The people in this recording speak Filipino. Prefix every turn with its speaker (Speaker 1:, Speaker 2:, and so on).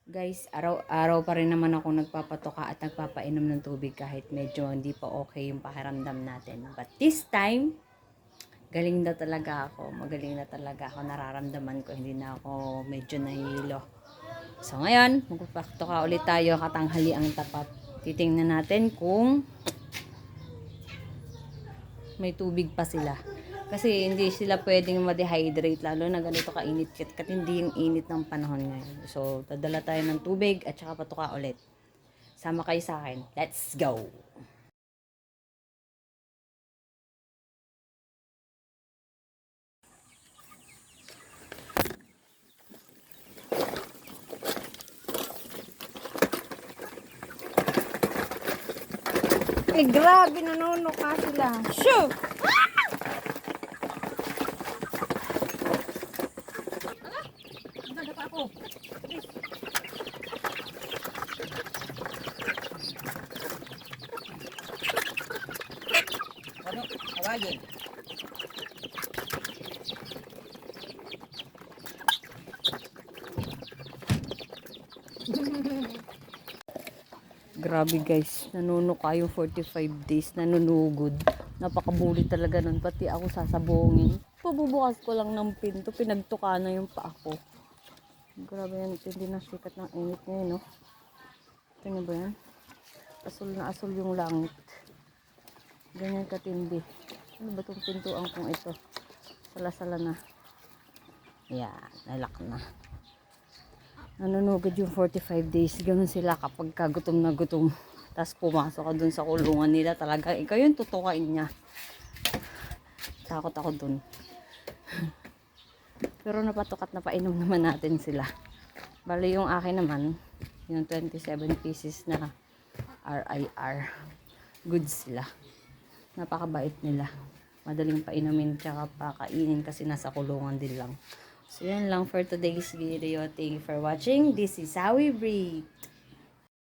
Speaker 1: Guys, araw-araw pa rin naman ako nagpapatoka at nagpapainom ng tubig kahit medyo hindi pa okay yung pakiramdam natin. But this time, galing na talaga ako. Magaling na talaga ako. Nararamdaman ko, hindi na ako medyo nahihilo. So ngayon, magpapatoka ulit tayo katanghali ang tapat. Titingnan natin kung may tubig pa sila. Kasi hindi sila pwedeng ma-dehydrate lalo na ganito kainit kat hindi yung init ng panahon ngayon. So, dadala tayo ng tubig at saka patuka ulit. Sama kayo sa akin. Let's go! Eh, grabe, nanuno ka sila. Shoo! Ano? Tawagin. Grabe guys, nanunuka yung 45 days, nanunugod. Napakabuli talaga nun, pati ako sasabungin. Pabubukas ko lang ng pinto, pinagtuka na yung paa ko. Grabe yan, hindi na sikat ng init ngayon, no? Tingnan ba yan? Asul na asul yung langit. Ganyan katindi. Ano ba itong pintuan kong ito? Sala-sala na. Yan, nalak na. Nanunugod yung 45 days. Ganun sila kapag gutom na gutom. Tapos pumasok ka dun sa kulungan nila. Talaga, ikaw yung tutukain niya. Takot ako dun. Pero napatukat na painom naman natin sila. Bali yung akin naman, yung 27 pieces na RIR. Good sila. Napakabait nila. Madaling painumin tsaka pakainin kasi nasa kulungan din lang. So, yan lang for today's video. Thank you for watching. This is how we breathe.